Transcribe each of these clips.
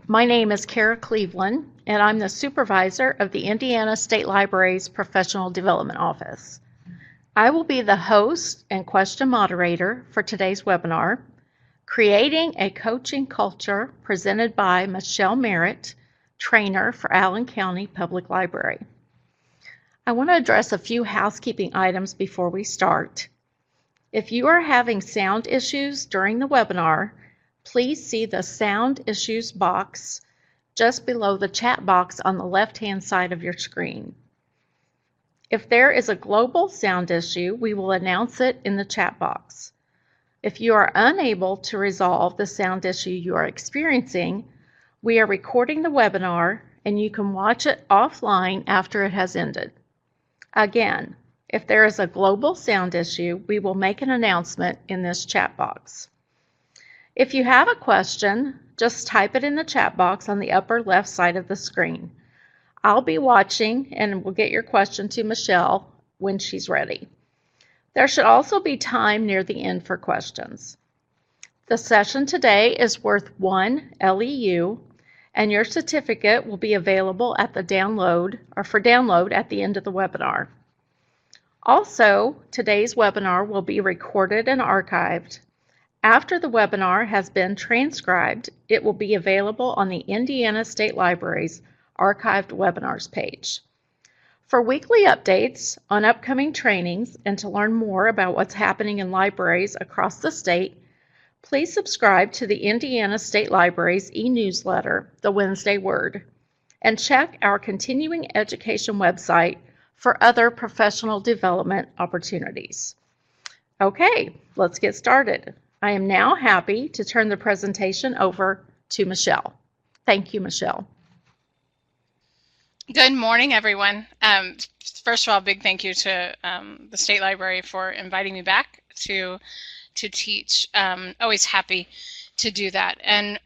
My name is Kara Cleveland, and I'm the supervisor of the Indiana State Library's Professional Development Office. I will be the host and question moderator for today's webinar, Creating a Coaching Culture, presented by Michelle Merritt, trainer for Allen County Public Library. I want to address a few housekeeping items before we start. If you are having sound issues during the webinar, please see the sound issues box just below the chat box on the left-hand side of your screen. If there is a global sound issue, we will announce it in the chat box. If you are unable to resolve the sound issue you are experiencing, we are recording the webinar and you can watch it offline after it has ended. Again, if there is a global sound issue, we will make an announcement in this chat box. If you have a question, just type it in the chat box on the upper left side of the screen. I'll be watching and we'll get your question to Michelle when she's ready. There should also be time near the end for questions. The session today is worth 1 LEU, and your certificate will be available at the download at the end of the webinar. Also, today's webinar will be recorded and archived. After the webinar has been transcribed, it will be available on the Indiana State Library's Archived Webinars page. For weekly updates on upcoming trainings and to learn more about what's happening in libraries across the state, please subscribe to the Indiana State Library's e-newsletter, The Wednesday Word, and check our continuing education website for other professional development opportunities. Okay, let's get started. I am now happy to turn the presentation over to Michelle. Thank you, Michelle. Good morning, everyone. First of all, big thank you to the State Library for inviting me back to teach. Always happy to do that, and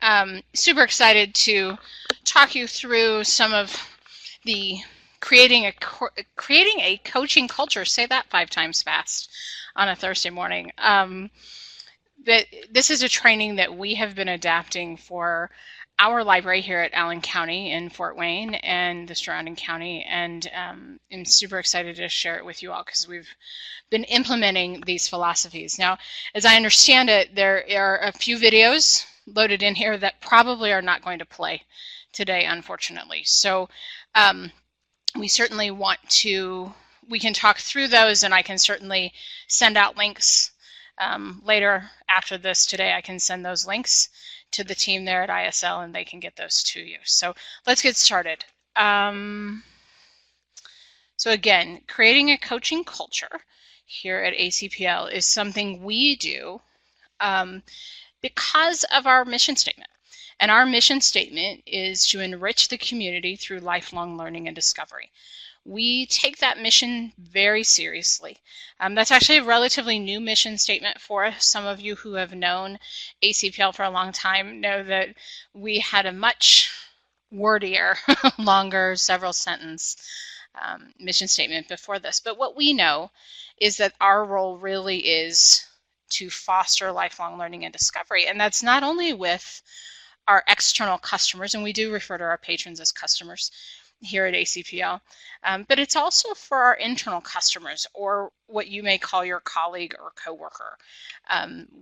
super excited to talk you through some of the creating a coaching culture. Say that 5 times fast on a Thursday morning. This is a training that we have been adapting for our library here at Allen County in Fort Wayne and the surrounding county, and I'm super excited to share it with you all because we've been implementing these philosophies. Now, as I understand it, there are a few videos loaded in here that probably are not going to play today, unfortunately. So we certainly we can talk through those, and I can certainly send out links later after this today. I can send those links to the team there at ISL and they can get those to you. So let's get started. So again, creating a coaching culture here at ACPL is something we do because of our mission statement. And our mission statement is to enrich the community through lifelong learning and discovery. We take that mission very seriously. That's actually a relatively new mission statement for us. Some of you who have known ACPL for a long time know that we had a much wordier, longer, several sentence mission statement before this. But what we know is that our role really is to foster lifelong learning and discovery. And that's not only with our external customers, and we do refer to our patrons as customers here at ACPL, but it's also for our internal customers, or what you may call your colleague or coworker.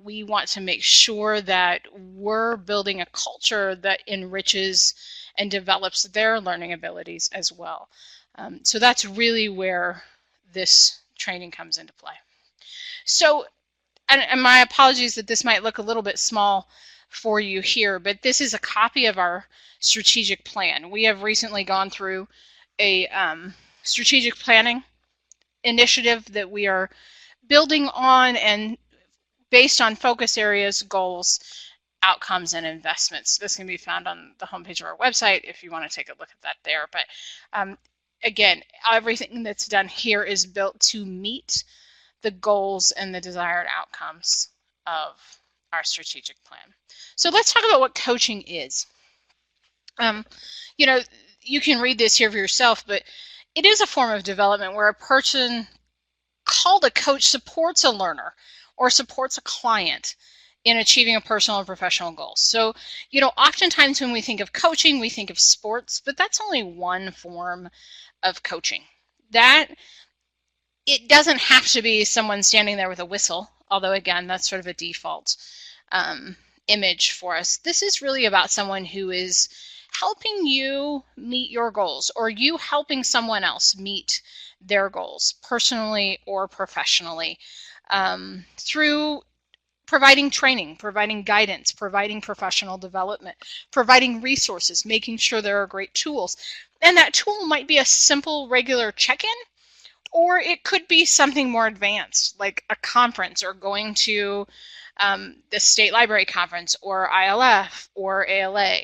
We want to make sure that we're building a culture that enriches and develops their learning abilities as well. So that's really where this training comes into play. So, and my apologies that this might look a little bit small for you here, but this is a copy of our strategic plan. We have recently gone through a strategic planning initiative that we are building on, and based on focus areas, goals, outcomes, and investments. This can be found on the homepage of our website if you want to take a look at that there. But again, everything that's done here is built to meet the goals and the desired outcomes of our strategic plan. So let's talk about what coaching is. You know, you can read this here for yourself, but it is a form of development where a person called a coach supports a learner or supports a client in achieving a personal and professional goal. So, oftentimes when we think of coaching, we think of sports, but that's only one form of coaching. That it doesn't have to be someone standing there with a whistle, although again, that's sort of a default image for us. This is really about someone who is helping you meet your goals, or you helping someone else meet their goals, personally or professionally, through providing training, providing guidance, providing professional development, providing resources, making sure there are great tools. And that tool might be a simple, regular check-in, or it could be something more advanced, like a conference, or going to the state library conference, or ILF, or ALA.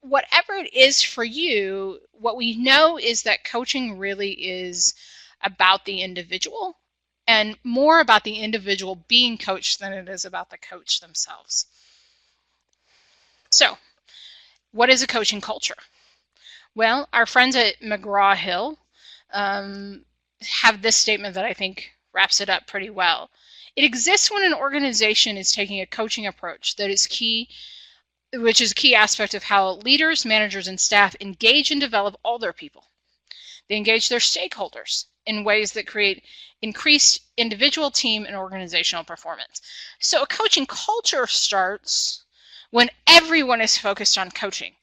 Whatever it is for you, what we know is that coaching really is about the individual, and more about the individual being coached than it is about the coach themselves. So, what is a coaching culture? Well, our friends at McGraw-Hill have this statement that I think wraps it up pretty well. It exists when an organization is taking a coaching approach that is key, which is a key aspect of how leaders, managers, and staff engage and develop all their people. They engage their stakeholders in ways that create increased individual, team, and organizational performance. So a coaching culture starts when everyone is focused on coaching.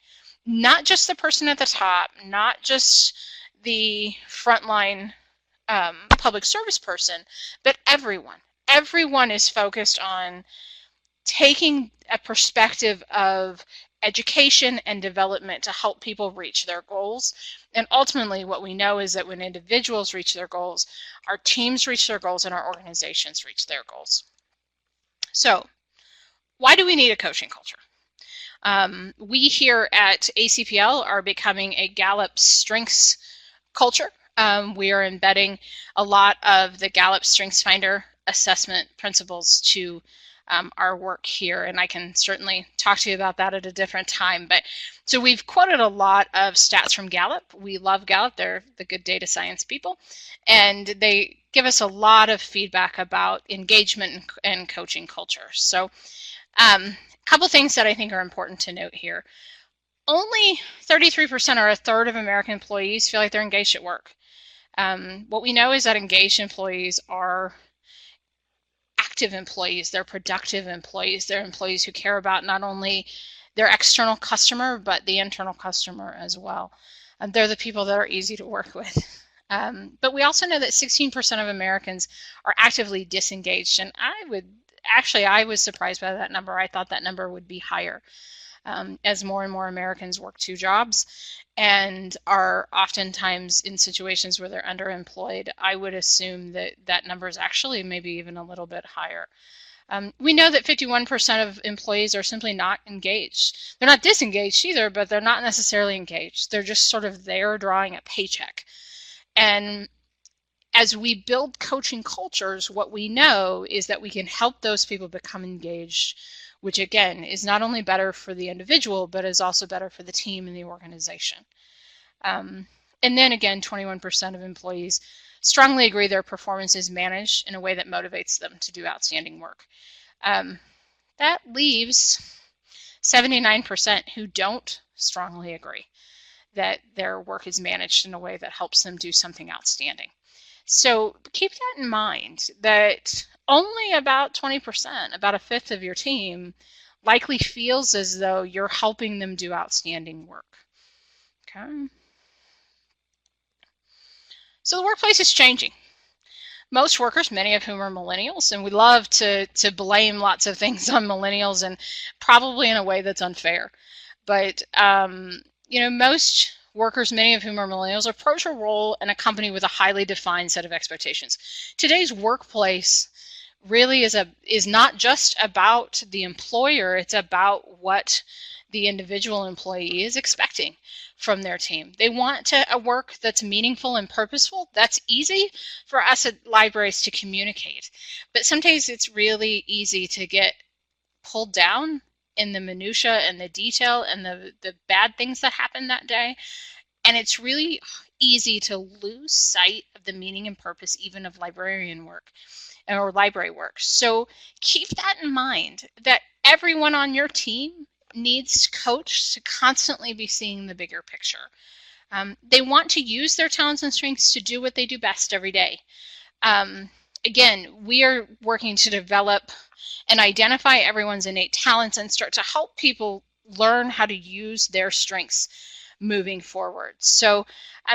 Not just the person at the top, not just the frontline public service person, but everyone. Everyone is focused on taking a perspective of education and development to help people reach their goals. And ultimately, what we know is that when individuals reach their goals, our teams reach their goals, and our organizations reach their goals. So, why do we need a coaching culture? We here at ACPL are becoming a Gallup Strengths culture. We are embedding a lot of the Gallup Strengths Finder assessment principles to our work here, and I can certainly talk to you about that at a different time. But so we've quoted a lot of stats from Gallup. We love Gallup. They're the good data science people, and they give us a lot of feedback about engagement and coaching culture. So a couple things that I think are important to note here. Only 33% or a third of American employees feel like they're engaged at work. What we know is that engaged employees are active employees, they're productive employees, they're employees who care about not only their external customer, but the internal customer as well. They're the people that are easy to work with. But we also know that 16% of Americans are actively disengaged, and I was surprised by that number. I thought that number would be higher. As more and more Americans work two jobs and are oftentimes in situations where they're underemployed, I would assume that that number is actually maybe even a little bit higher. We know that 51% of employees are simply not engaged. They're not disengaged either, but they're not necessarily engaged. They're just sort of there drawing a paycheck. And as we build coaching cultures, what we know is that we can help those people become engaged, which again is not only better for the individual, but is also better for the team and the organization. And then again, 21% of employees strongly agree their performance is managed in a way that motivates them to do outstanding work. That leaves 79% who don't strongly agree that their work is managed in a way that helps them do something outstanding. So keep that in mind, that only about 20%, about a fifth of your team, likely feels as though you're helping them do outstanding work. Okay. So the workplace is changing. Most workers, many of whom are millennials, and we love to blame lots of things on millennials, and probably in a way that's unfair. But most workers, many of whom are millennials, approach a role in a company with a highly defined set of expectations. Today's workplace really is not just about the employer, it's about what the individual employee is expecting from their team. They want a work that's meaningful and purposeful. That's easy for us at libraries to communicate. But sometimes it's really easy to get pulled down in the minutia and the detail and the bad things that happen that day. And it's really easy to lose sight of the meaning and purpose even of librarian work or library work. So keep that in mind, that everyone on your team needs coach to constantly be seeing the bigger picture. They want to use their talents and strengths to do what they do best every day. Again, we are working to develop and identify everyone's innate talents and start to help people learn how to use their strengths moving forward. So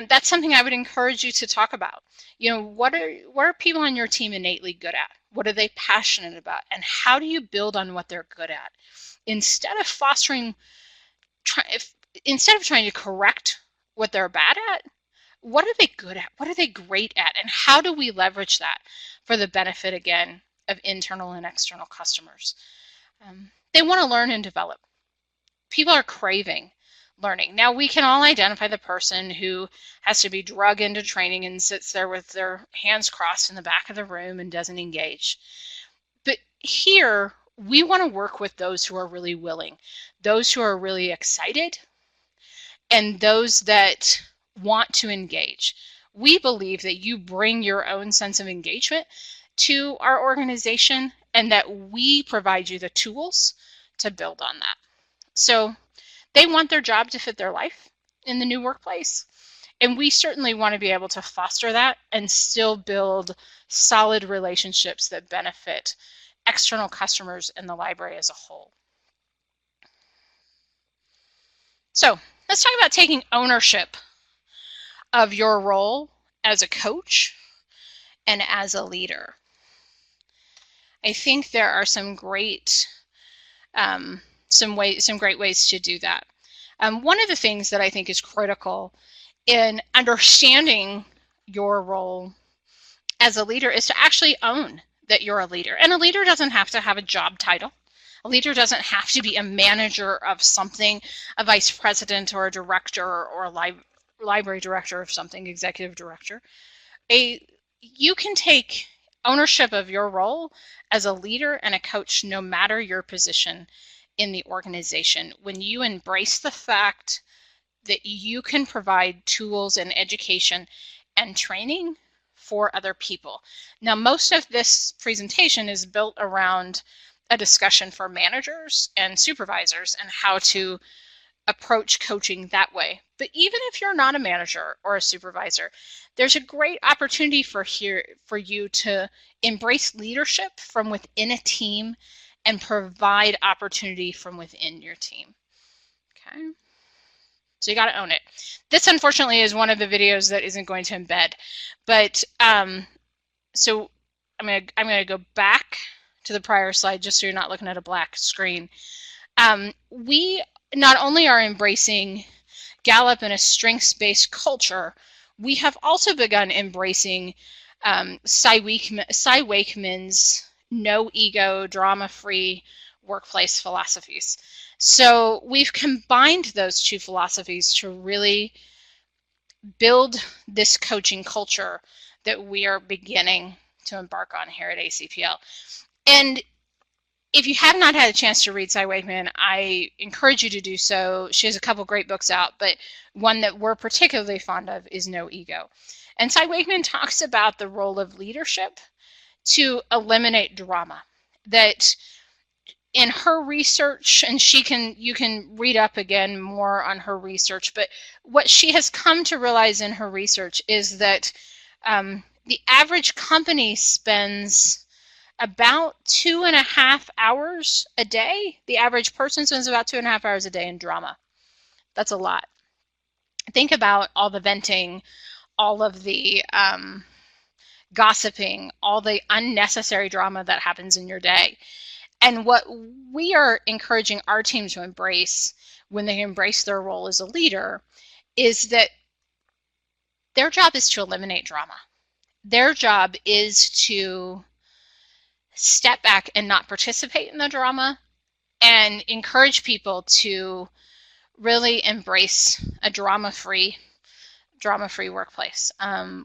that's something I would encourage you to talk about. You know, what are people on your team innately good at? What are they passionate about? And how do you build on what they're good at? Instead of trying to correct what they're bad at, what are they good at? What are they great at? And how do we leverage that for the benefit, again, of internal and external customers? They want to learn and develop. People are craving learning. Now, we can all identify the person who has to be drug into training and sits there with their hands crossed in the back of the room and doesn't engage. But here, we want to work with those who are really willing, those who are really excited, and those that want to engage. We believe that you bring your own sense of engagement to our organization and that we provide you the tools to build on that. So they want their job to fit their life in the new workplace. And we certainly want to be able to foster that and still build solid relationships that benefit external customers and the library as a whole. So let's talk about taking ownership of your role as a coach and as a leader. I think there are some great ways to do that. One of the things that I think is critical in understanding your role as a leader is to actually own that you're a leader. And a leader doesn't have to have a job title. A leader doesn't have to be a manager of something, a vice president or a director or a library director of something, executive director. You can take ownership of your role as a leader and a coach no matter your position in the organization. When you embrace the fact that you can provide tools and education and training for other people. Now, most of this presentation is built around a discussion for managers and supervisors and how to approach coaching that way. But even if you're not a manager or a supervisor, there's a great opportunity for you to embrace leadership from within a team and provide opportunity from within your team. Okay. So you got to own it. This, unfortunately, is one of the videos that isn't going to embed. But so I'm gonna go back to the prior slide just so you're not looking at a black screen. We not only are embracing Gallup in a strengths-based culture, we have also begun embracing Cy Wakeman's no ego, drama-free workplace philosophies. So we've combined those two philosophies to really build this coaching culture that we are beginning to embark on here at ACPL. And if you have not had a chance to read Cy Wakeman, I encourage you to do so. She has a couple great books out, but one that we're particularly fond of is No Ego. And Cy Wakeman talks about the role of leadership to eliminate drama. That in her research, and you can read up again more on her research, but what she has come to realize in her research is that the average company spends about 2.5 hours a day. The average person spends about 2.5 hours a day in drama. That's a lot. Think about all the venting, all of the gossiping, all the unnecessary drama that happens in your day. And what we are encouraging our team to embrace when they embrace their role as a leader is that their job is to eliminate drama. Their job is to step back and not participate in the drama and encourage people to really embrace a drama-free workplace.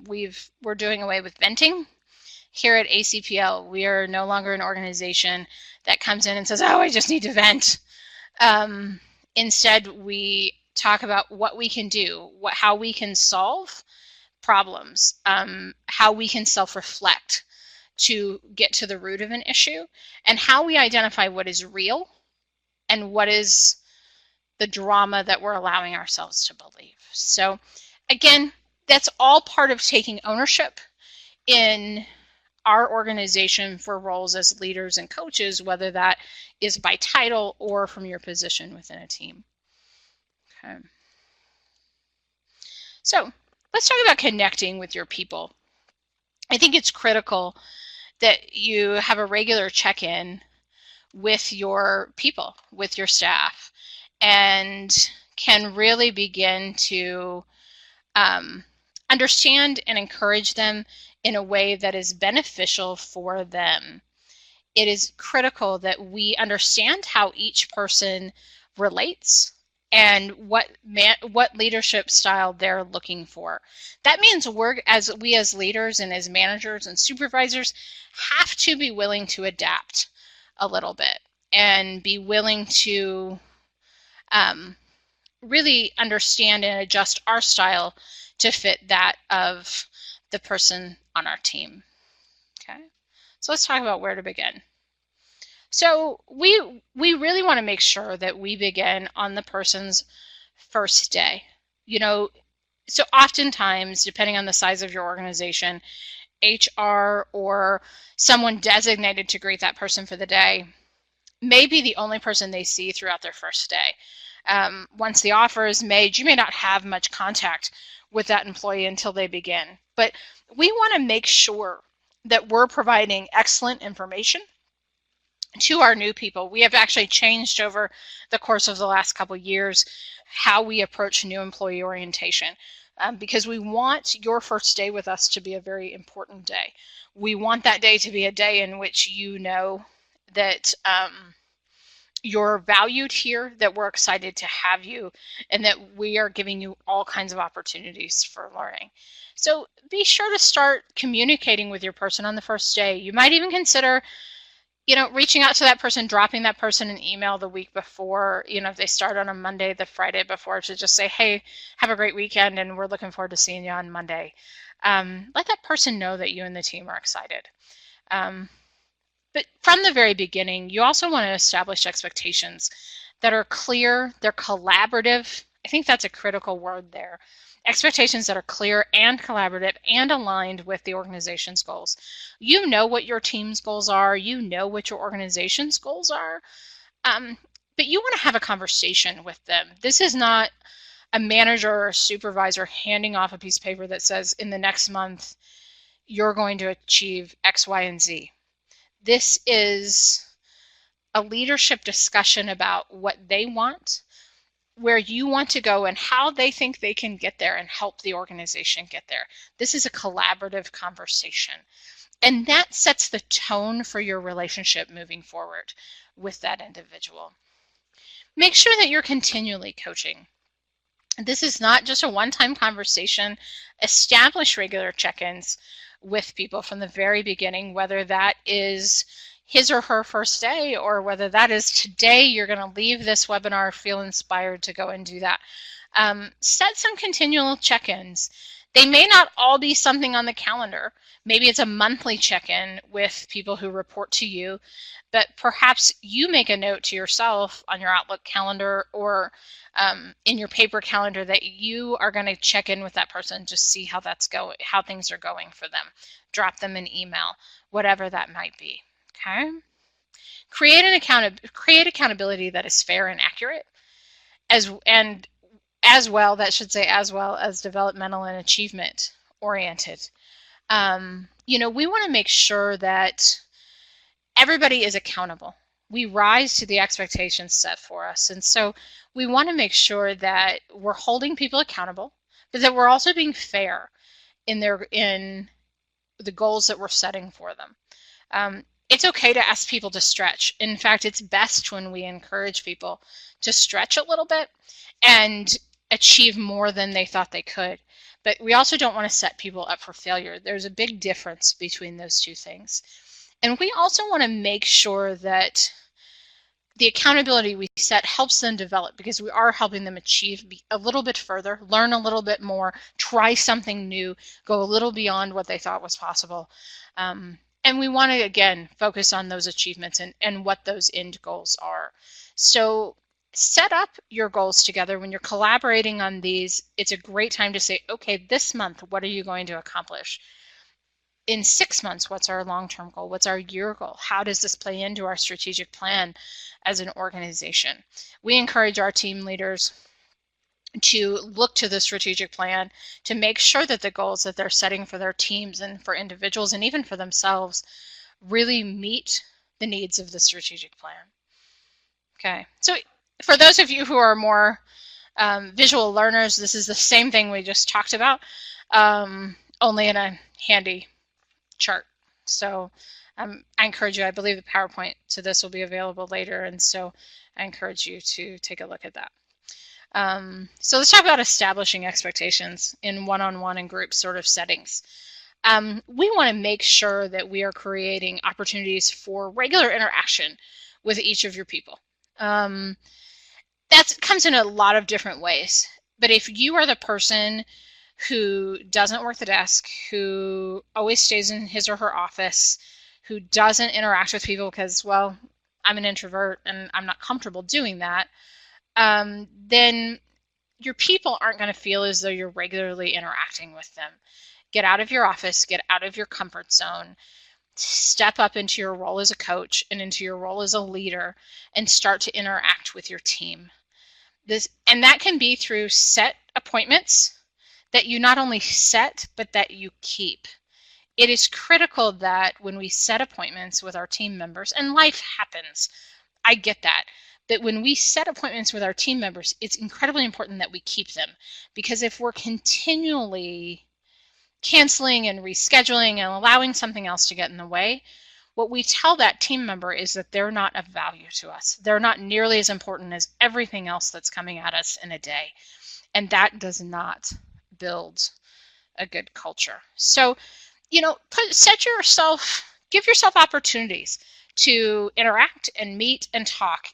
We're doing away with venting. Here at ACPL, we are no longer an organization that comes in and says, oh, I just need to vent. Instead, we talk about what we can do, how we can solve problems, how we can self-reflect to get to the root of an issue, and how we identify what is real and what is the drama that we're allowing ourselves to believe. So again, that's all part of taking ownership in our organization for roles as leaders and coaches, whether that is by title or from your position within a team. Okay. So let's talk about connecting with your people. I think it's critical that you have a regular check-in with your people, with your staff, and can really begin to understand and encourage them in a way that is beneficial for them. It is critical that we understand how each person relates and what leadership style they're looking for. That means we as leaders and as managers and supervisors have to be willing to adapt a little bit and be willing to really understand and adjust our style to fit that of the person on our team. Okay, so let's talk about where to begin. So we really want to make sure that we begin on the person's first day. So oftentimes, depending on the size of your organization, HR or someone designated to greet that person for the day may be the only person they see throughout their first day. Once the offer is made, you may not have much contact with that employee until they begin. But we want to make sure that we're providing excellent information to our new people. We have actually changed over the course of the last couple of years how we approach new employee orientation because we want your first day with us to be a very important day. We want that day to be a day in which you know that you're valued here, that we're excited to have you, and that we are giving you all kinds of opportunities for learning. So be sure to start communicating with your person on the first day. You might even consider, reaching out to that person, dropping that person an email the week before, if they start on a Monday, the Friday before, to just say, hey, have a great weekend, and we're looking forward to seeing you on Monday. Let that person know that you and the team are excited. But from the very beginning, you also want to establish expectations that are clear, they're collaborative. I think that's a critical word there. Expectations that are clear and collaborative and aligned with the organization's goals. You know what your team's goals are, you know what your organization's goals are, but you want to have a conversation with them. This is not a manager or a supervisor handing off a piece of paper that says, in the next month, you're going to achieve X, Y, and Z. This is a leadership discussion about what they want, where you want to go, and how they think they can get there and help the organization get there. This is a collaborative conversation. And that sets the tone for your relationship moving forward with that individual. Make sure that you're continually coaching. This is not just a one-time conversation. Establish regular check-ins with people from the very beginning, whether that is his or her first day, or whether that is today you're going to leave this webinar, feel inspired to go and do that. Set some continual check-ins. They may not all be something on the calendar. Maybe it's a monthly check-in with people who report to you, but perhaps you make a note to yourself on your Outlook calendar or in your paper calendar that you are going to check in with that person, just see how that's going, how things are going for them. Drop them an email, whatever that might be. Okay. Create accountability that is fair and accurate, as well as developmental and achievement oriented. We want to make sure that everybody is accountable. We rise to the expectations set for us, and so we want to make sure that we're holding people accountable, but that we're also being fair in the goals that we're setting for them. It's okay to ask people to stretch. In fact, it's best when we encourage people to stretch a little bit and achieve more than they thought they could. But we also don't want to set people up for failure. There's a big difference between those two things. And we also want to make sure that the accountability we set helps them develop, because we are helping them achieve a little bit further, learn a little bit more, try something new, go a little beyond what they thought was possible. And we want to, again, focus on those achievements and what those end goals are. So set up your goals together. When you're collaborating on these, it's a great time to say, okay, this month, what are you going to accomplish? In 6 months, what's our long-term goal? What's our year goal? How does this play into our strategic plan as an organization? We encourage our team leaders to look to the strategic plan to make sure that the goals that they're setting for their teams and for individuals and even for themselves really meet the needs of the strategic plan. Okay, so for those of you who are more visual learners, this is the same thing we just talked about, only in a handy chart. So I encourage you, I believe the PowerPoint to this will be available later, and so I encourage you to take a look at that. So let's talk about establishing expectations in one-on-one and group sort of settings. We want to make sure that we are creating opportunities for regular interaction with each of your people. That comes in a lot of different ways, but if you are the person who doesn't work the desk, who always stays in his or her office, who doesn't interact with people because, well, I'm an introvert and I'm not comfortable doing that, then your people aren't going to feel as though you're regularly interacting with them. Get out of your office, get out of your comfort zone, step up into your role as a coach and into your role as a leader, and start to interact with your team. And that can be through set appointments that you not only set, but that you keep. It is critical that when we set appointments with our team members, and life happens, I get that, but when we set appointments with our team members, it's incredibly important that we keep them, because if we're continually canceling and rescheduling and allowing something else to get in the way, what we tell that team member is that they're not of value to us. They're not nearly as important as everything else that's coming at us in a day. And that does not build a good culture. So, give yourself opportunities to interact and meet and talk.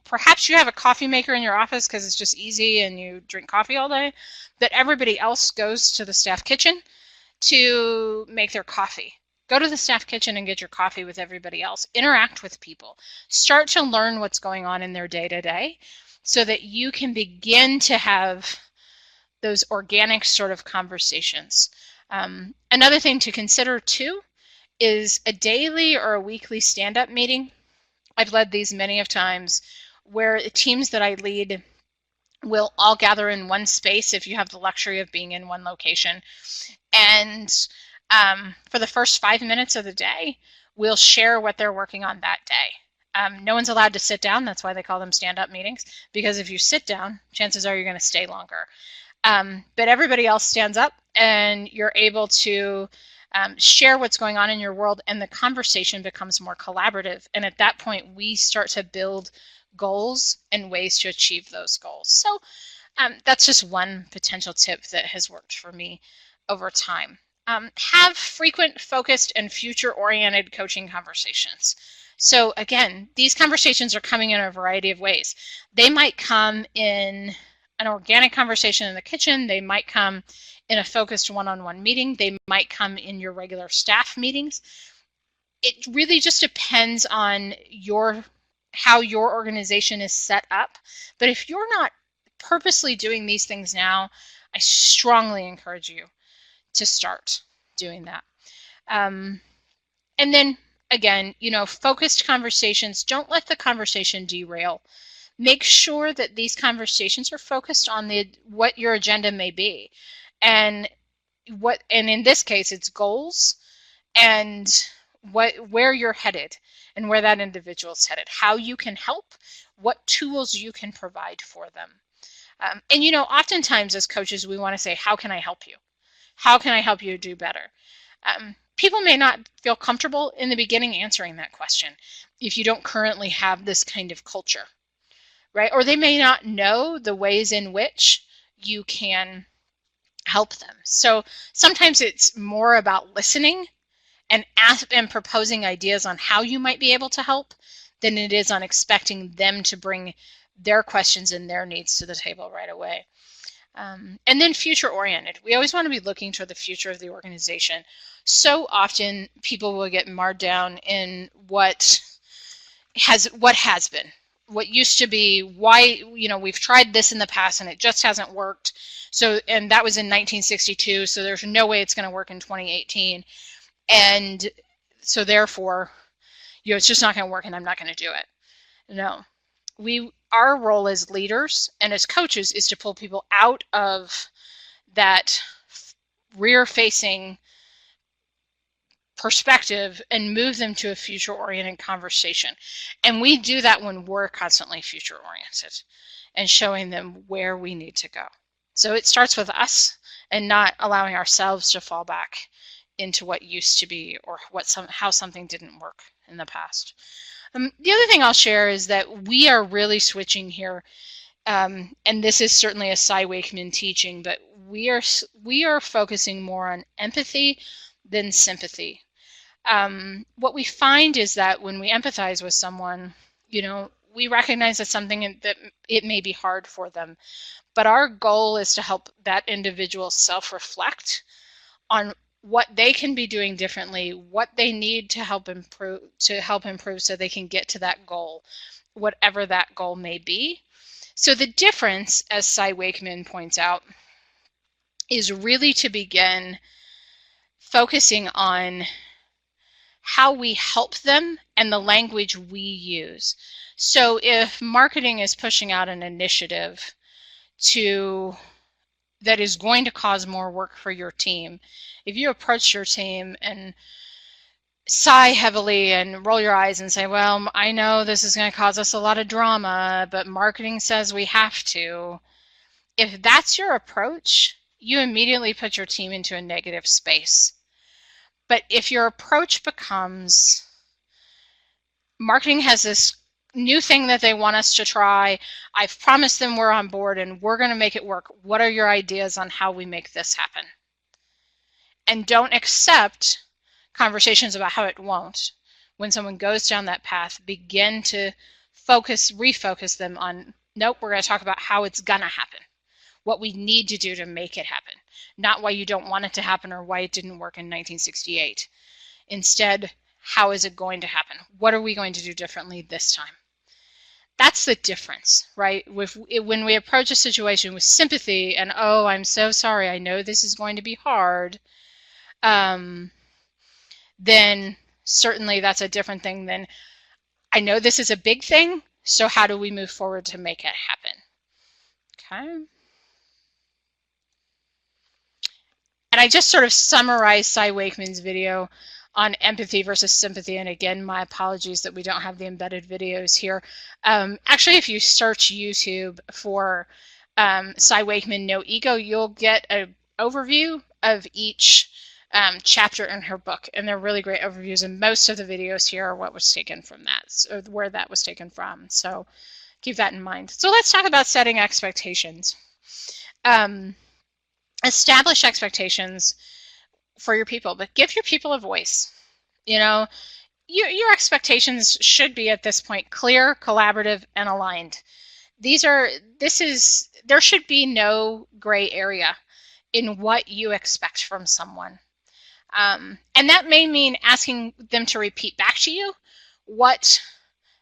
Perhaps you have a coffee maker in your office because it's just easy and you drink coffee all day, but everybody else goes to the staff kitchen to make their coffee. Go to the staff kitchen and get your coffee with everybody else. Interact with people. Start to learn what's going on in their day-to-day so that you can begin to have those organic sort of conversations. Another thing to consider too is a daily or a weekly stand-up meeting. I've led these many of times where the teams that I lead will all gather in one space if you have the luxury of being in one location. And for the first 5 minutes of the day, we'll share what they're working on that day. No one's allowed to sit down. That's why they call them stand-up meetings, because if you sit down, chances are you're going to stay longer. But everybody else stands up and you're able to share what's going on in your world, and the conversation becomes more collaborative. And at that point, we start to build goals and ways to achieve those goals. So that's just one potential tip that has worked for me over time. Have frequent, focused, and future-oriented coaching conversations. So again, these conversations are coming in a variety of ways. They might come in an organic conversation in the kitchen. They might come in a focused one-on-one meeting. They might come in your regular staff meetings. It really just depends on how your organization is set up. But if you're not purposely doing these things now, I strongly encourage you to start doing that. And then again, focused conversations, don't let the conversation derail. Make sure that these conversations are focused on what your agenda may be, and in this case it's goals and where you're headed and where that individual is headed, how you can help, what tools you can provide for them. And oftentimes as coaches we want to say, how can I help you? How can I help you do better? People may not feel comfortable in the beginning answering that question if you don't currently have this kind of culture, right? Or they may not know the ways in which you can help them. So sometimes it's more about listening and proposing ideas on how you might be able to help than it is on expecting them to bring their questions and their needs to the table right away. And then future-oriented. We always want to be looking toward the future of the organization. So often people will get marred down in what has been, what used to be, why, we've tried this in the past and it just hasn't worked. So, and that was in 1962, so there's no way it's going to work in 2018. And so therefore, it's just not going to work and I'm not going to do it. No. Our role as leaders and as coaches is to pull people out of that rear-facing perspective and move them to a future-oriented conversation. And we do that when we're constantly future-oriented and showing them where we need to go. So it starts with us and not allowing ourselves to fall back into what used to be or how something didn't work in the past. The other thing I'll share is that we are really switching here, and this is certainly a Cy Wakeman teaching, but we are focusing more on empathy than sympathy. What we find is that when we empathize with someone, we recognize that it may be hard for them, but our goal is to help that individual self-reflect on what they can be doing differently, what they need to help improve so they can get to that goal, whatever that goal may be. So the difference, as Cy Wakeman points out, is really to begin focusing on how we help them and the language we use. So if marketing is pushing out an initiative that is going to cause more work for your team, if you approach your team and sigh heavily and roll your eyes and say, well, I know this is going to cause us a lot of drama, but marketing says we have to. If that's your approach, you immediately put your team into a negative space. But if your approach becomes, marketing has this new thing that they want us to try, I've promised them we're on board and we're going to make it work. What are your ideas on how we make this happen? And don't accept conversations about how it won't. When someone goes down that path, begin to refocus them on, nope, we're going to talk about how it's going to happen, what we need to do to make it happen, not why you don't want it to happen or why it didn't work in 1968. Instead, how is it going to happen? What are we going to do differently this time? That's the difference, right? When we approach a situation with sympathy and, oh, I'm so sorry, I know this is going to be hard, then certainly that's a different thing than, I know this is a big thing, so how do we move forward to make it happen? Okay. And I just sort of summarized Cy Wakeman's video on empathy versus sympathy. And again, my apologies that we don't have the embedded videos here. Actually, if you search YouTube for Cy Wakeman, No Ego, you'll get an overview of each chapter in her book. And they're really great overviews. And most of the videos here are what was taken from that, or where that was taken from. So keep that in mind. So let's talk about setting expectations. Establish expectations for your people, but give your people a voice. Your expectations should be at this point clear, collaborative, and aligned. There should be no gray area in what you expect from someone. And that may mean asking them to repeat back to you what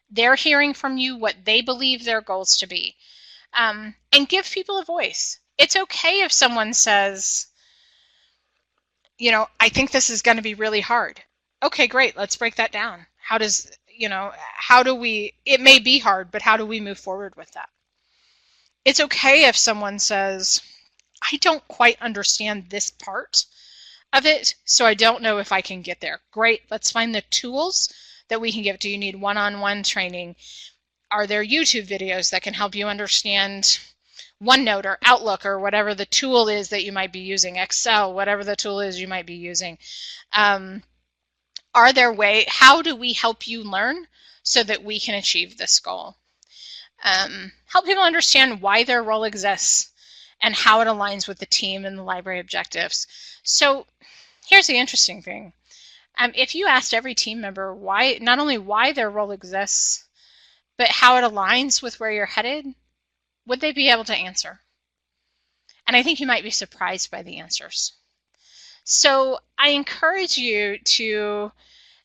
they're hearing from you, what they believe their goals to be, and give people a voice. It's okay if someone says, I think this is going to be really hard. Okay, great. Let's break that down. It may be hard, but how do we move forward with that? It's okay if someone says, I don't quite understand this part of it, so I don't know if I can get there. Great. Let's find the tools that we can give. Do you need one-on-one training? Are there YouTube videos that can help you understand OneNote or Outlook or whatever the tool is that you might be using, Excel, whatever the tool is you might be using? How do we help you learn so that we can achieve this goal? Help people understand why their role exists and how it aligns with the team and the library objectives. So here's the interesting thing. If you asked every team member not only why their role exists, but how it aligns with where you're headed, would they be able to answer? And I think you might be surprised by the answers. So I encourage you to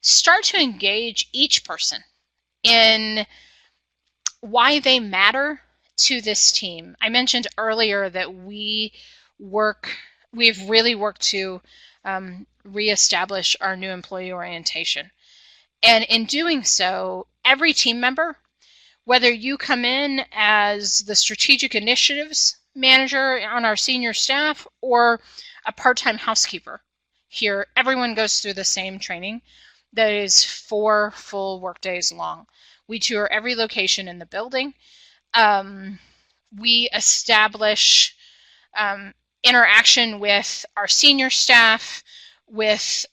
start to engage each person in why they matter to this team. I mentioned earlier that we've really worked to reestablish our new employee orientation. And in doing so, every team member, whether you come in as the strategic initiatives manager on our senior staff or a part-time housekeeper here, everyone goes through the same training that is 4 full workdays long. We tour every location in the building. We establish interaction with our senior staff, with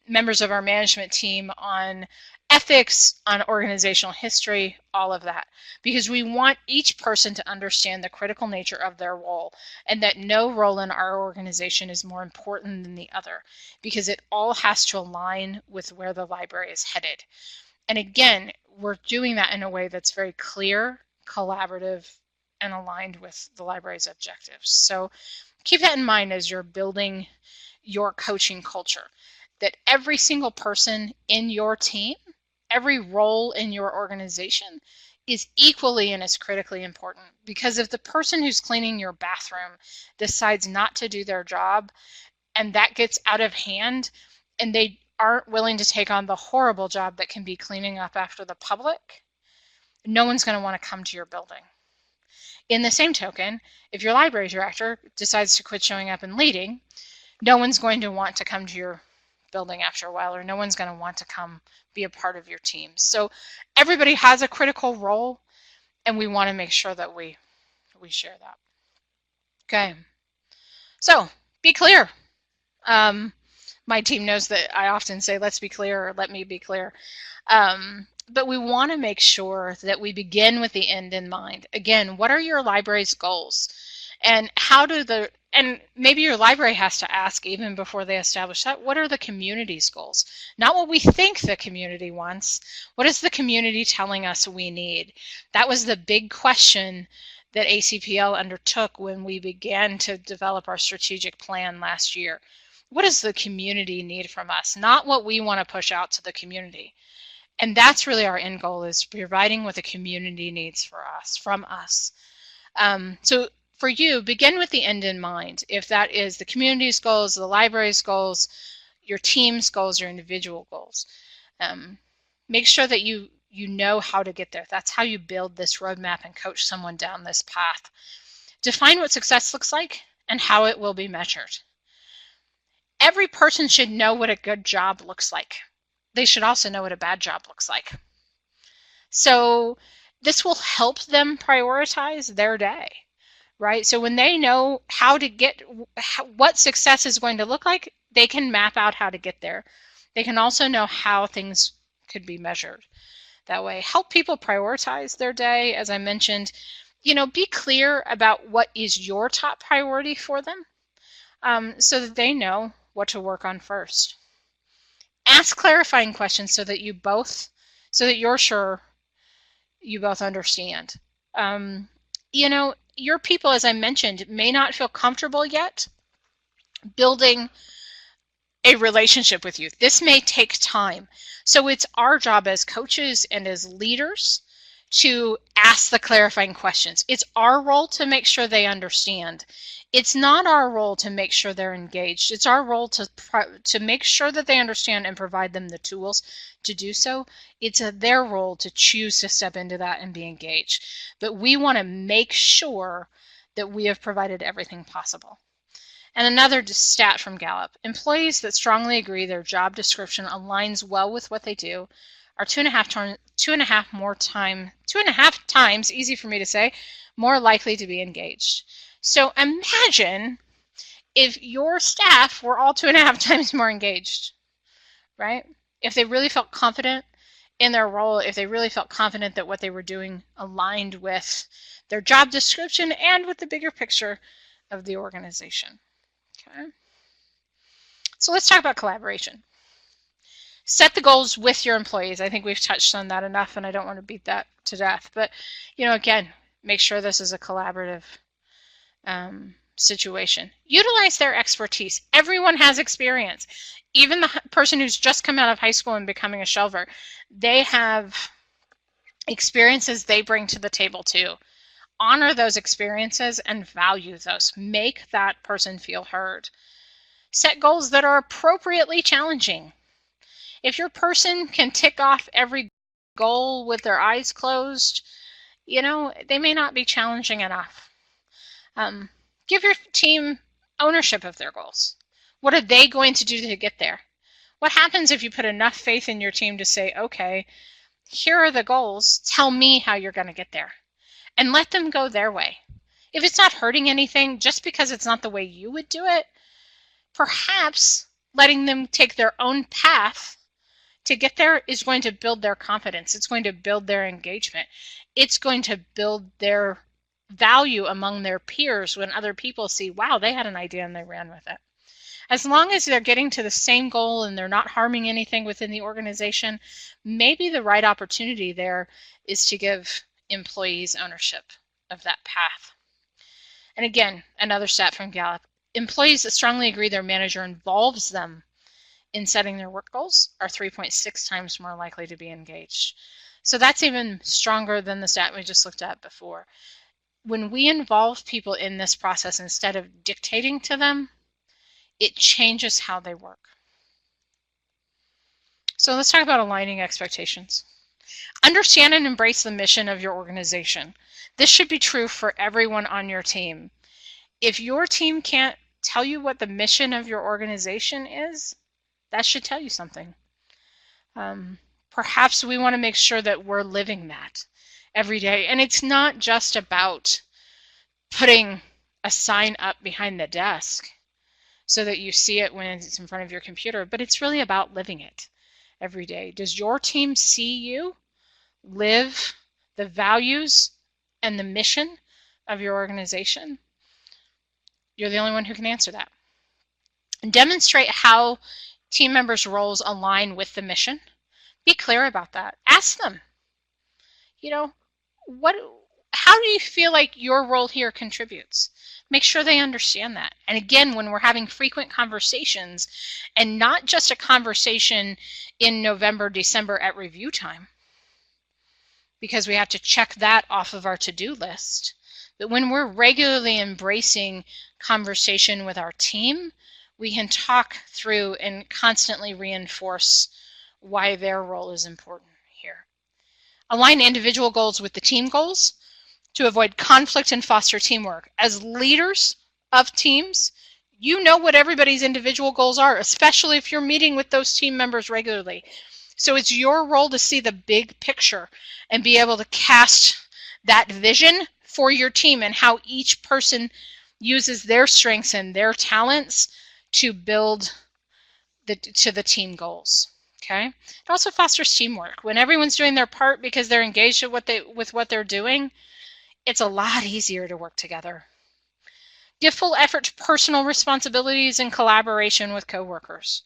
members of our management team on ethics, on organizational history, all of that. Because we want each person to understand the critical nature of their role and that no role in our organization is more important than the other, because it all has to align with where the library is headed. And again, we're doing that in a way that's very clear, collaborative, and aligned with the library's objectives. So keep that in mind as you're building your coaching culture, that every single person in your team, every role in your organization is equally and as critically important. Because if the person who's cleaning your bathroom decides not to do their job and that gets out of hand and they aren't willing to take on the horrible job that can be cleaning up after the public, no one's going to want to come to your building. In the same token, if your library director decides to quit showing up and leading, no one's going to want to come to your building after a while, or no one's going to want to come be a part of your team. So everybody has a critical role, and we want to make sure that we share that. Okay, so be clear. My team knows that I often say, let's be clear, or let me be clear. But we want to make sure that we begin with the end in mind. Again, what are your library's goals? And and maybe your library has to ask even before they establish that, what are the community's goals? Not what we think the community wants. What is the community telling us we need? That was the big question that ACPL undertook when we began to develop our strategic plan last year. What does the community need from us? Not what we want to push out to the community. And that's really our end goal, is providing what the community needs from us. So for you, begin with the end in mind. If that is the community's goals, the library's goals, your team's goals, your individual goals. Make sure that you know how to get there. That's how you build this roadmap and coach someone down this path. Define what success looks like and how it will be measured. Every person should know what a good job looks like. They should also know what a bad job looks like. So this will help them prioritize their day, right? So when they know what success is going to look like, they can map out how to get there. They can also know how things could be measured that way. Help people prioritize their day, as I mentioned. Be clear about what is your top priority for them, so that they know what to work on first. Ask clarifying questions so that you're sure you both understand. Your people, as I mentioned, may not feel comfortable yet building a relationship with you. This may take time. So it's our job as coaches and as leaders to ask the clarifying questions. It's our role to make sure they understand. It's not our role to make sure they're engaged. It's our role to make sure that they understand and provide them the tools to do so. It's their role to choose to step into that and be engaged. But we want to make sure that we have provided everything possible. And another stat from Gallup: employees that strongly agree their job description aligns well with what they do are 2.5 times, easy for me to say, more likely to be engaged. So imagine if your staff were all 2.5 times more engaged, right? If they really felt confident in their role, if they really felt confident that what they were doing aligned with their job description and with the bigger picture of the organization. Okay. So let's talk about collaboration. Set the goals with your employees. I think we've touched on that enough, and I don't want to beat that to death. But, again, make sure this is a collaborative situation. Utilize their expertise. Everyone has experience. Even the person who's just come out of high school and becoming a shelver, they have experiences they bring to the table too. Honor those experiences and value those. Make that person feel heard. Set goals that are appropriately challenging. If your person can tick off every goal with their eyes closed, they may not be challenging enough. Give your team ownership of their goals. What are they going to do to get there? What happens if you put enough faith in your team to say, okay, here are the goals, tell me how you're going to get there, and let them go their way. If it's not hurting anything, just because it's not the way you would do it, perhaps letting them take their own path to get there is going to build their confidence. It's going to build their engagement. It's going to build their value among their peers when other people see, wow, they had an idea and they ran with it. As long as they're getting to the same goal and they're not harming anything within the organization, maybe the right opportunity there is to give employees ownership of that path. And again, another stat from Gallup, employees that strongly agree their manager involves them in setting their work goals are 3.6 times more likely to be engaged. So that's even stronger than the stat we just looked at before. When we involve people in this process instead of dictating to them, it changes how they work. So let's talk about aligning expectations. Understand and embrace the mission of your organization. This should be true for everyone on your team. If your team can't tell you what the mission of your organization is, that should tell you something. Perhaps we want to make sure that we're living that every day. And it's not just about putting a sign up behind the desk so that you see it when it's in front of your computer, but it's really about living it every day. Does your team see you live the values and the mission of your organization? You're the only one who can answer that. And demonstrate how team members' roles align with the mission. Be clear about that. Ask them, how do you feel like your role here contributes? Make sure they understand that. And again, when we're having frequent conversations, and not just a conversation in November, December at review time, because we have to check that off of our to-do list, but when we're regularly embracing conversation with our team, we can talk through and constantly reinforce why their role is important here. Align individual goals with the team goals to avoid conflict and foster teamwork. As leaders of teams, you know what everybody's individual goals are, especially if you're meeting with those team members regularly. So it's your role to see the big picture and be able to cast that vision for your team and how each person uses their strengths and their talents to build to the team goals. Okay. It also fosters teamwork. When everyone's doing their part because they're engaged with what they're doing, it's a lot easier to work together. Give full effort to personal responsibilities and collaboration with coworkers.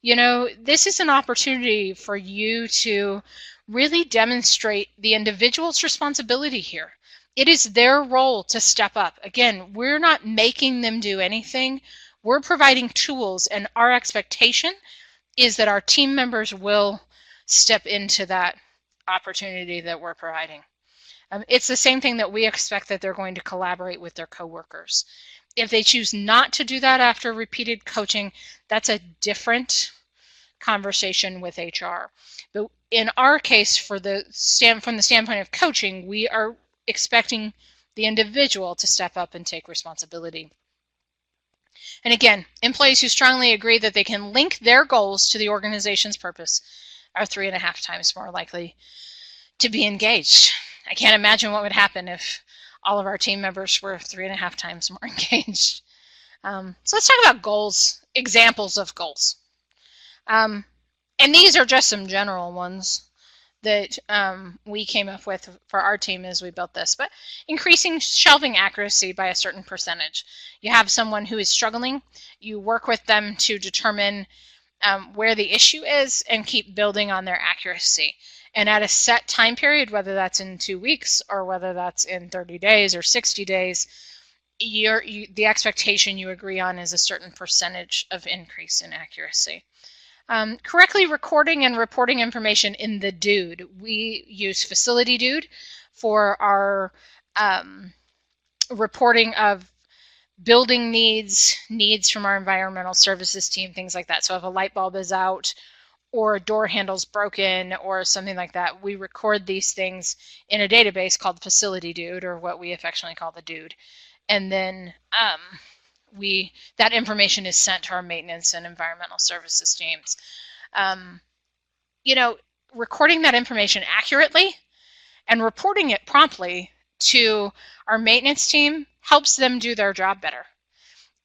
This is an opportunity for you to really demonstrate the individual's responsibility here. It is their role to step up. Again, we're not making them do anything. We're providing tools, and our expectation is that our team members will step into that opportunity that we're providing. It's the same thing that we expect that they're going to collaborate with their coworkers. If they choose not to do that after repeated coaching, that's a different conversation with HR. But in our case, from the standpoint of coaching, we are expecting the individual to step up and take responsibility. And again, employees who strongly agree that they can link their goals to the organization's purpose are 3.5 times more likely to be engaged. I can't imagine what would happen if all of our team members were 3.5 times more engaged. So let's talk about goals, examples of goals. And these are just some general ones that we came up with for our team as we built this. But increasing shelving accuracy by a certain percentage. You have someone who is struggling, you work with them to determine where the issue is and keep building on their accuracy. And at a set time period, whether that's in 2 weeks or whether that's in 30 days or 60 days, the expectation you agree on is a certain percentage of increase in accuracy. Correctly recording and reporting information in the DUDE. We use Facility DUDE for our reporting of building needs from our environmental services team, things like that. So if a light bulb is out or a door handle's broken or something like that, we record these things in a database called Facility DUDE, or what we affectionately call the DUDE. And then that information is sent to our maintenance and environmental services teams. Recording that information accurately and reporting it promptly to our maintenance team helps them do their job better.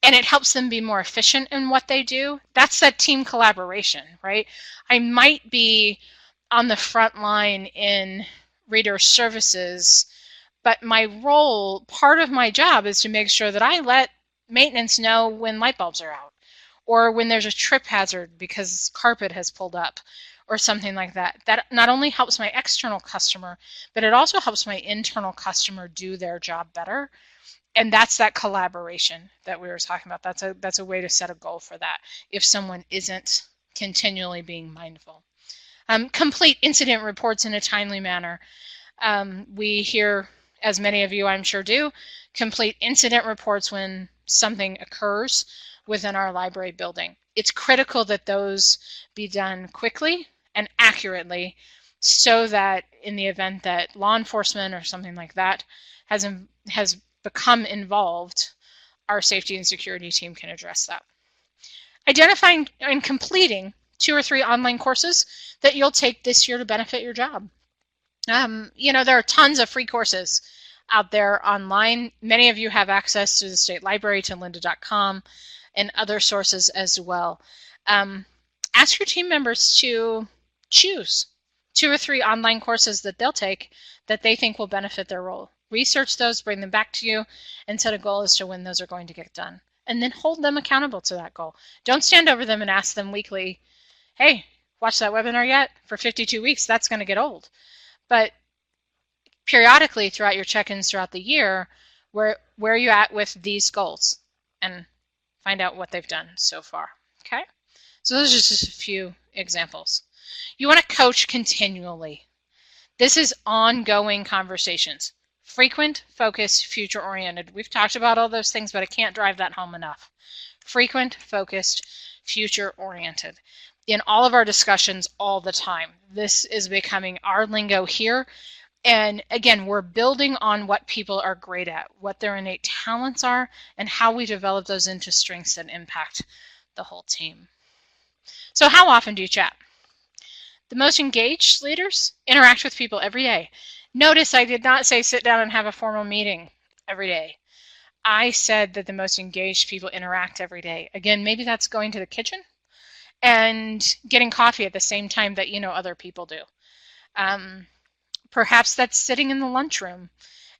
And it helps them be more efficient in what they do. That's that team collaboration, right? I might be on the front line in reader services, but my role, part of my job, is to make sure that I let maintenance know when light bulbs are out, or when there's a trip hazard because carpet has pulled up, or something like that. That not only helps my external customer, but it also helps my internal customer do their job better. And that's that collaboration that we were talking about. That's a way to set a goal for that if someone isn't continually being mindful. Complete incident reports in a timely manner. We hear, as many of you I'm sure do, complete incident reports when something occurs within our library building. It's critical that those be done quickly and accurately, so that in the event that law enforcement or something like that has become involved, our safety and security team can address that. Identifying and completing 2 or 3 online courses that you'll take this year to benefit your job. There are tons of free courses out there online. Many of you have access to the state library, to lynda.com, and other sources as well. Ask your team members to choose 2 or 3 online courses that they'll take that they think will benefit their role. Research those, bring them back to you, and set a goal as to when those are going to get done. And then hold them accountable to that goal. Don't stand over them and ask them weekly, hey, watch that webinar yet? For 52 weeks, that's going to get old. But periodically throughout your check-ins throughout the year, where are you at with these goals? And find out what they've done so far. Okay? So those are just a few examples. You want to coach continually. This is ongoing conversations. Frequent, focused, future-oriented. We've talked about all those things, but I can't drive that home enough. Frequent, focused, future-oriented. In all of our discussions all the time. This is becoming our lingo here. And again, we're building on what people are great at, what their innate talents are, and how we develop those into strengths that impact the whole team. So how often do you chat? The most engaged leaders interact with people every day. Notice I did not say sit down and have a formal meeting every day. I said that the most engaged people interact every day. Again, maybe that's going to the kitchen and getting coffee at the same time that other people do. Perhaps that's sitting in the lunchroom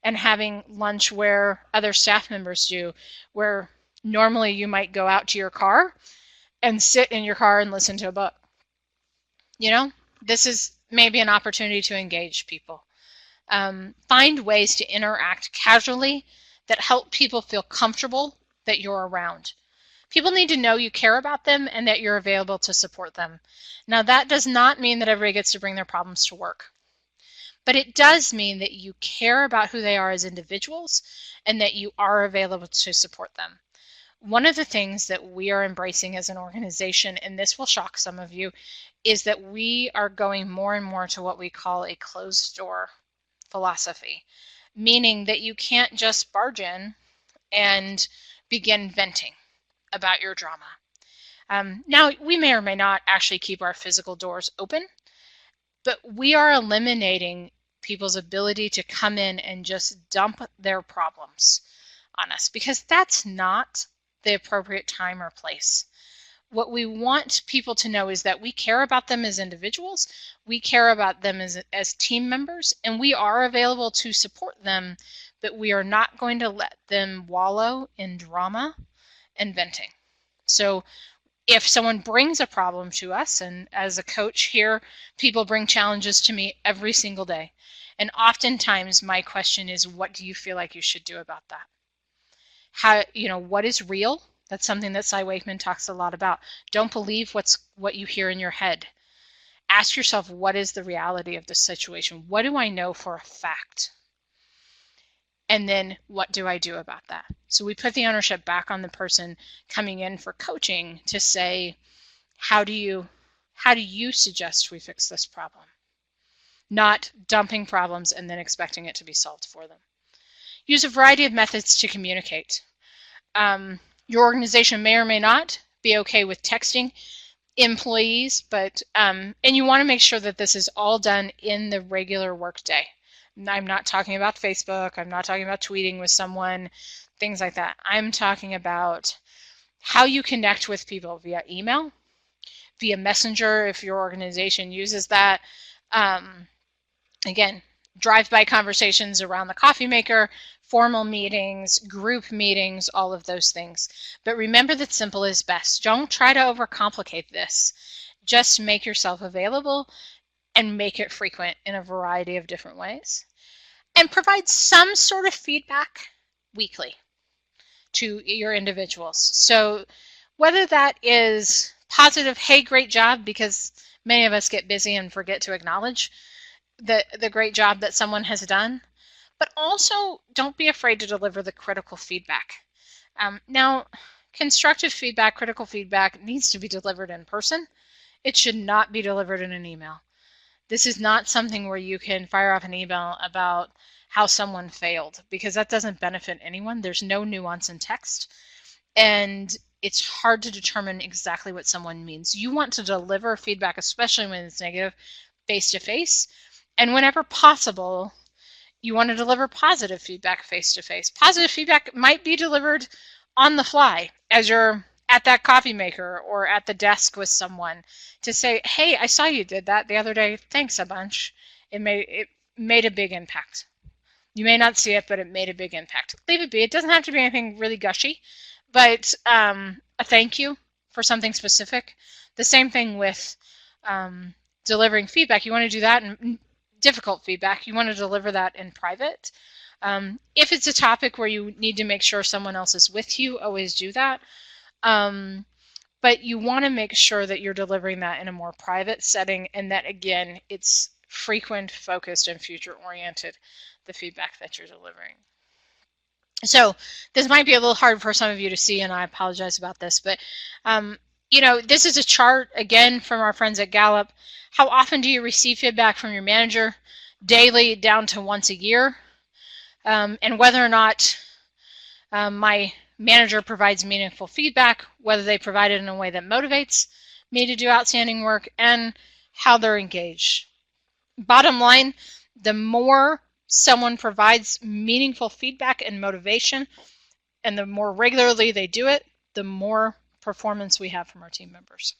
and having lunch where other staff members do, where normally you might go out to your car and sit in your car and listen to a book. This is maybe an opportunity to engage people. Find ways to interact casually that help people feel comfortable that you're around. People need to know you care about them and that you're available to support them. Now, that does not mean that everybody gets to bring their problems to work. But it does mean that you care about who they are as individuals and that you are available to support them. One of the things that we are embracing as an organization, and this will shock some of you, is that we are going more and more to what we call a closed door philosophy, meaning that you can't just barge in and begin venting about your drama. Now, we may or may not actually keep our physical doors open, but we are eliminating people's ability to come in and just dump their problems on us, because that's not the appropriate time or place. What we want people to know is that we care about them as individuals, we care about them as team members, and we are available to support them, but we are not going to let them wallow in drama and venting. So If someone brings a problem to us, and as a coach here, people bring challenges to me every single day. And oftentimes my question is, what do you feel like you should do about that? How, what is real? That's something that Cy Wakeman talks a lot about. Don't believe what you hear in your head. Ask yourself, what is the reality of this situation? What do I know for a fact? And then what do I do about that? So we put the ownership back on the person coming in for coaching to say, how do you suggest we fix this problem? Not dumping problems and then expecting it to be solved for them. Use a variety of methods to communicate. Your organization may or may not be okay with texting employees, but and you want to make sure that this is all done in the regular workday. I'm not talking about Facebook. I'm not talking about tweeting with someone, things like that. I'm talking about how you connect with people via email, via Messenger if your organization uses that. Again, drive-by conversations around the coffee maker, formal meetings, group meetings, all of those things. But remember that simple is best. Don't try to overcomplicate this. Just make yourself available and make it frequent in a variety of different ways. And provide some sort of feedback weekly to your individuals. So whether that is positive, hey, great job, because many of us get busy and forget to acknowledge the great job that someone has done, but also don't be afraid to deliver the critical feedback. Now, constructive feedback, critical feedback needs to be delivered in person. It should not be delivered in an email. This is not something where you can fire off an email about how someone failed, because that doesn't benefit anyone. There's no nuance in text, and it's hard to determine exactly what someone means. You want to deliver feedback, especially when it's negative, face-to-face, and whenever possible, you want to deliver positive feedback face-to-face. Positive feedback might be delivered on the fly as you're at that coffee maker or at the desk with someone to say, hey, I saw you did that the other day. Thanks a bunch. It made a big impact. You may not see it, but it made a big impact. Leave it be. It doesn't have to be anything really gushy, but a thank you for something specific. The same thing with delivering feedback. You want to do that in difficult feedback. You want to deliver that in private. If it's a topic where you need to make sure someone else is with you, always do that. But you want to make sure that you're delivering that in a more private setting, and that, again, it's frequent, focused, and future-oriented, the feedback that you're delivering. So this might be a little hard for some of you to see, and I apologize about this, but this is a chart, again, from our friends at Gallup. How often do you receive feedback from your manager? Daily, down to once a year. And whether or not my manager provides meaningful feedback, whether they provide it in a way that motivates me to do outstanding work, and how they're engaged. Bottom line, the more someone provides meaningful feedback and motivation, and the more regularly they do it, the more performance we have from our team members.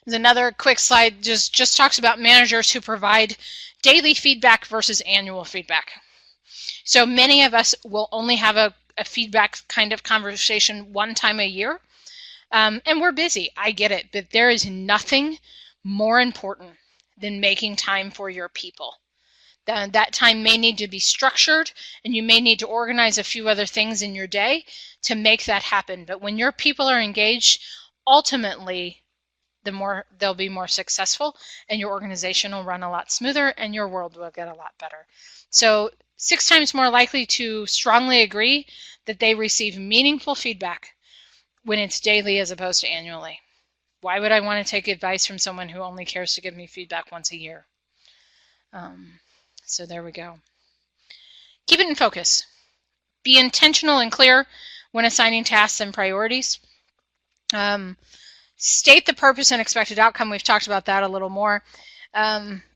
There's another quick slide, just talks about managers who provide daily feedback versus annual feedback. So many of us will only have a feedback kind of conversation one time a year. And we're busy, I get it, but there is nothing more important than making time for your people. That time may need to be structured, and you may need to organize a few other things in your day to make that happen. But when your people are engaged, ultimately, they'll be more successful, and your organization will run a lot smoother, and your world will get a lot better. So 6 times more likely to strongly agree that they receive meaningful feedback when it's daily as opposed to annually. Why would I want to take advice from someone who only cares to give me feedback once a year? So there we go. Keep it in focus. Be intentional and clear when assigning tasks and priorities. State the purpose and expected outcome. We've talked about that a little more.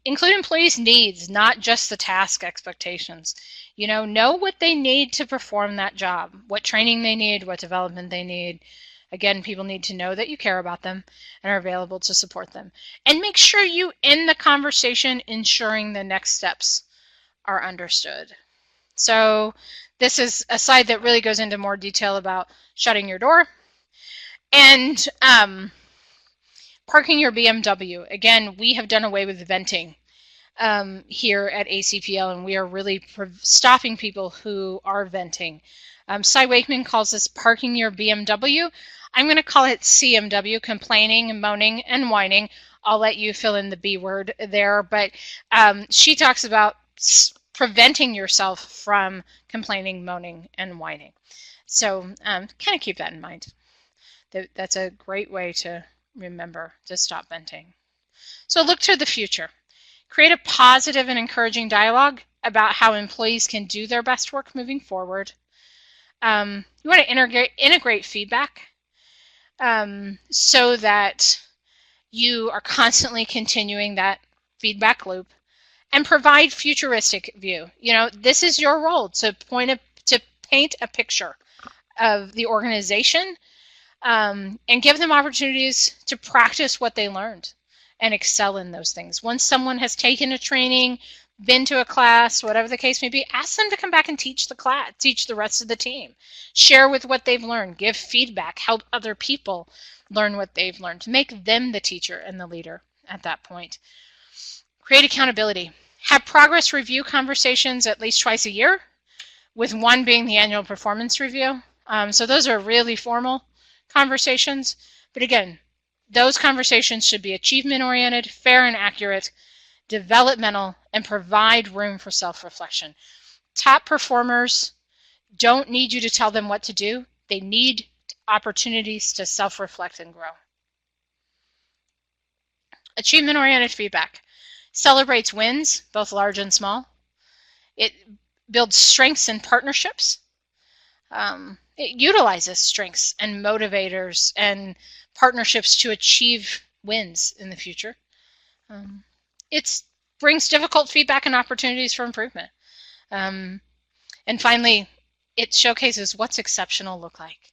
Include employees' needs, not just the task expectations. Know what they need to perform that job, what training they need, what development they need. Again, people need to know that you care about them and are available to support them. And make sure you end the conversation ensuring the next steps are understood. So this is a slide that really goes into more detail about shutting your door and parking your BMW. Again, we have done away with venting here at ACPL, and we are really stopping people who are venting. Cy Wakeman calls this parking your BMW. I'm going to call it CMW, complaining, moaning, and whining. I'll let you fill in the B word there, but she talks about preventing yourself from complaining, moaning, and whining. So kind of keep that in mind. That's a great way to remember to stop venting. So look to the future. Create a positive and encouraging dialogue about how employees can do their best work moving forward. You want to integrate feedback so that you are constantly continuing that feedback loop, and provide futuristic view. This is your role to paint a picture of the organization and give them opportunities to practice what they learned and excel in those things. Once someone has taken a training, been to a class, whatever the case may be, ask them to come back and teach the class, teach the rest of the team. Share with what they've learned, give feedback, help other people learn what they've learned. Make them the teacher and the leader at that point. Create accountability. Have progress review conversations at least twice a year, with one being the annual performance review. So those are really formal conversations. But again, those conversations should be achievement-oriented, fair and accurate, developmental, and provide room for self-reflection. Top performers don't need you to tell them what to do. They need opportunities to self-reflect and grow. Achievement-oriented feedback celebrates wins, both large and small. It builds strengths and partnerships. It utilizes strengths and motivators and partnerships to achieve wins in the future. It brings difficult feedback and opportunities for improvement. And finally, it showcases what's exceptional look like.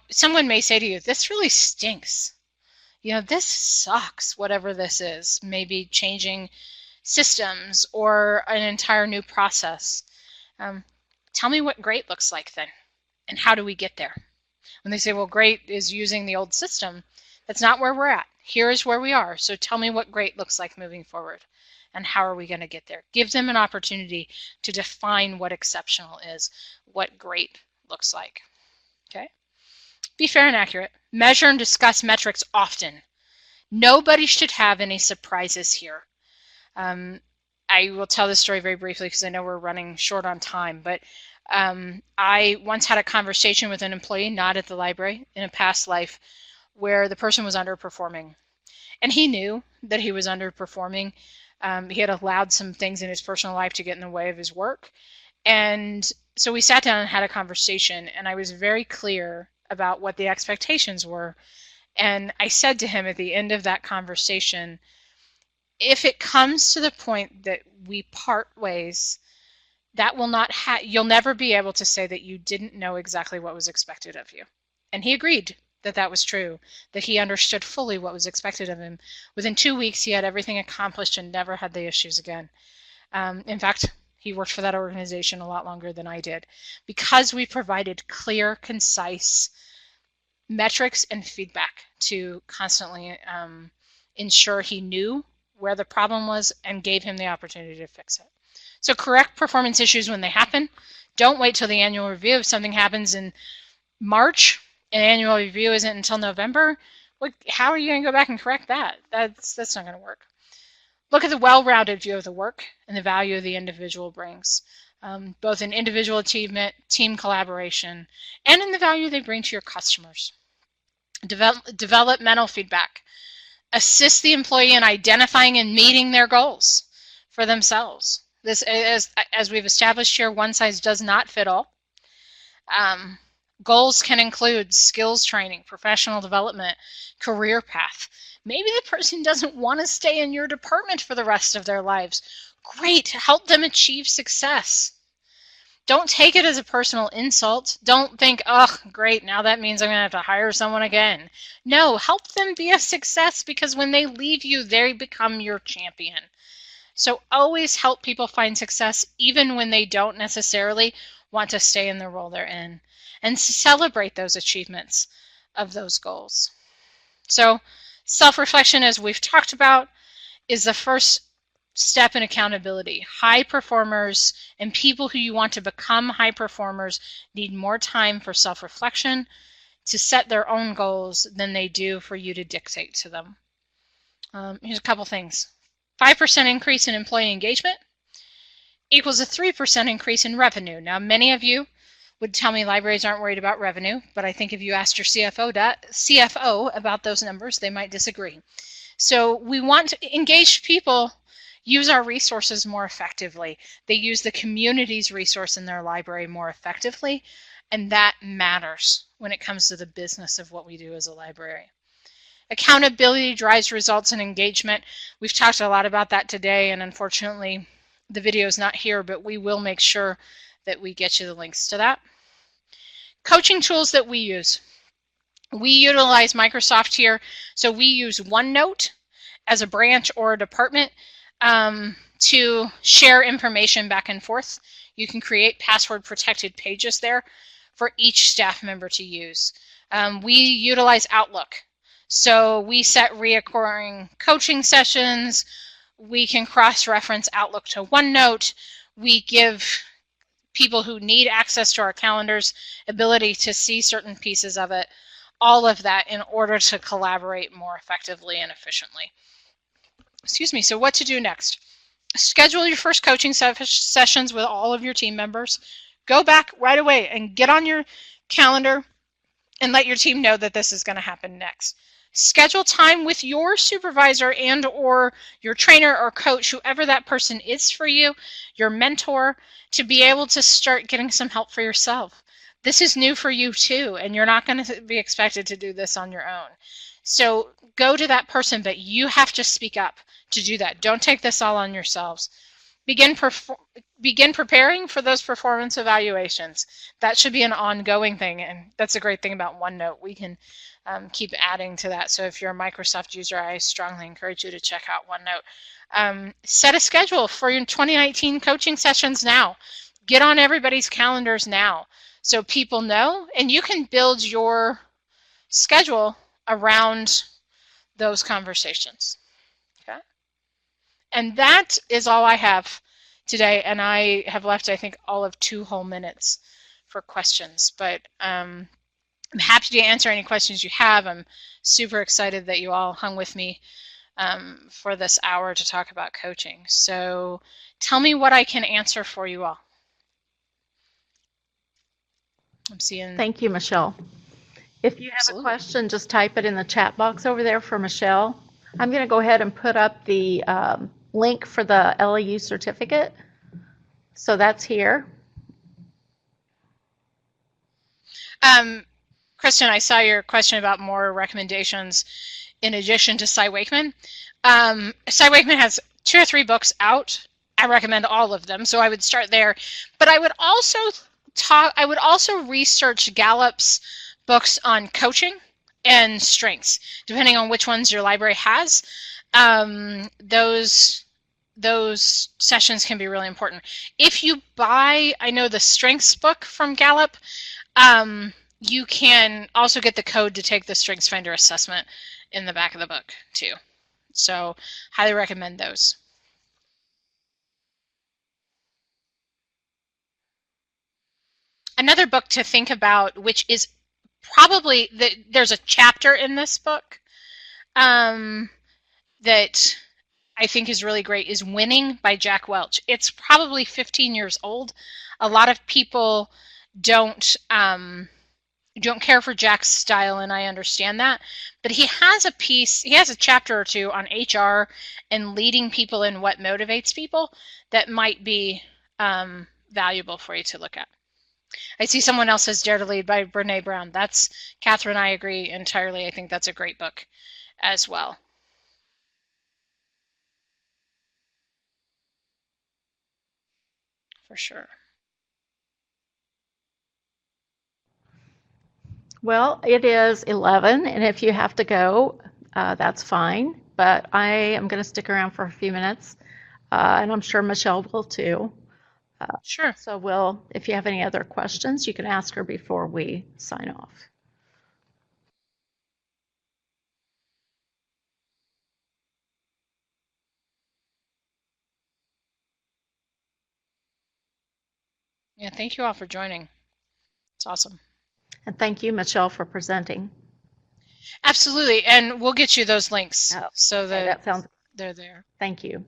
Someone may say to you, this really stinks. This sucks, whatever this is. Maybe changing systems or an entire new process. Tell me what great looks like then, and how do we get there? When they say, well, great is using the old system, that's not where we're at. Here is where we are. So tell me what great looks like moving forward, and how are we going to get there? Give them an opportunity to define what exceptional is, what great looks like. Okay? Be fair and accurate. Measure and discuss metrics often. Nobody should have any surprises here. I will tell this story very briefly because I know we're running short on time, but I once had a conversation with an employee, not at the library, in a past life, where the person was underperforming. And he knew that he was underperforming. He had allowed some things in his personal life to get in the way of his work. And so we sat down and had a conversation, and I was very clear about what the expectations were. And I said to him at the end of that conversation, if it comes to the point that we part ways, that will not you'll never be able to say that you didn't know exactly what was expected of you. And he agreed that that was true, that he understood fully what was expected of him. Within 2 weeks, he had everything accomplished and never had the issues again. In fact, he worked for that organization a lot longer than I did, because we provided clear, concise metrics and feedback to constantly ensure he knew where the problem was and gave him the opportunity to fix it. So correct performance issues when they happen. Don't wait till the annual review. If something happens in March, an annual review isn't until November, how are you going to go back and correct that? That's not going to work. Look at the well-rounded view of the work and the value the individual brings, both in individual achievement, team collaboration, and in the value they bring to your customers. Developmental feedback. Assist the employee in identifying and meeting their goals for themselves. This, as we've established here, one size does not fit all. Goals can include skills training, professional development, career path. Maybe the person doesn't want to stay in your department for the rest of their lives. Great, help them achieve success. Don't take it as a personal insult. Don't think, oh, great, now that means I'm going to have to hire someone again. No, help them be a success, because when they leave you, they become your champion. So always help people find success even when they don't necessarily want to stay in the role they're in, and celebrate those achievements of those goals. So self-reflection, as we've talked about, is the first step in accountability. High performers and people who you want to become high performers need more time for self-reflection to set their own goals than they do for you to dictate to them. Here's a couple things. 5% increase in employee engagement equals a 3% increase in revenue. Now, many of you would tell me libraries aren't worried about revenue, but I think if you asked your CFO about those numbers, they might disagree. So we want to engage people use our resources more effectively. They use the community's resource in their library more effectively, and that matters when it comes to the business of what we do as a library. Accountability drives results and engagement. We've talked a lot about that today, and unfortunately the video is not here, but we will make sure that we get you the links to that. Coaching tools that we use. We utilize Microsoft here, so we use OneNote as a branch or a department to share information back and forth. You can create password protected pages there for each staff member to use. We utilize Outlook. So we set recurring coaching sessions. We can cross-reference Outlook to OneNote. We give people who need access to our calendars ability to see certain pieces of it, all of that in order to collaborate more effectively and efficiently. Excuse me, so what to do next? Schedule your first coaching sessions with all of your team members. Go back right away and get on your calendar and let your team know that this is going to happen next. Schedule time with your supervisor and or your trainer or coach, whoever that person is for you, your mentor, to be able to start getting some help for yourself. This is new for you too, and you're not going to be expected to do this on your own. So go to that person, but you have to speak up to do that. Don't take this all on yourselves. Begin preparing for those performance evaluations. That should be an ongoing thing, and that's a great thing about OneNote. We can keep adding to that. So if you're a Microsoft user, I strongly encourage you to check out OneNote. Set a schedule for your 2019 coaching sessions now. Get on everybody's calendars now so people know, and you can build your schedule around those conversations. Okay? And that is all I have today, and I have left, I think, all of 2 whole minutes for questions, but I'm happy to answer any questions you have. I'm super excited that you all hung with me for this hour to talk about coaching. So tell me what I can answer for you all. I'm seeing. Thank you, Michelle. If you have Absolutely. a question, just type it in the chat box over there for Michelle. I'm going to go ahead and put up the link for the LAU certificate. So that's here. Kristen, I saw your question about more recommendations in addition to Cy Wakeman. Cy Wakeman has 2 or 3 books out. I recommend all of them, so I would start there. But I would also research Gallup's books on coaching and strengths, depending on which ones your library has. Those sessions can be really important. If you buy, I know, the strengths book from Gallup, you can also get the code to take the Strengths Finder assessment in the back of the book too. So highly recommend those. Another book to think about, which is probably, there's a chapter in this book that I think is really great, is Winning by Jack Welch. It's probably 15 years old. A lot of people don't care for Jack's style, and I understand that. But he has a chapter or 2 on HR and leading people and what motivates people that might be valuable for you to look at. I see someone else says Dare to Lead by Brene Brown. That's Catherine, I agree entirely. I think that's a great book as well. For sure. Well, it is 11, and if you have to go, that's fine. But I am going to stick around for a few minutes. and I'm sure Michelle will too. Sure. So if you have any other questions, you can ask her before we sign off. Yeah, thank you all for joining. It's awesome. And thank you, Michelle, for presenting. Absolutely, and we'll get you those links Oh, so okay, that sounds. they're there. Thank you.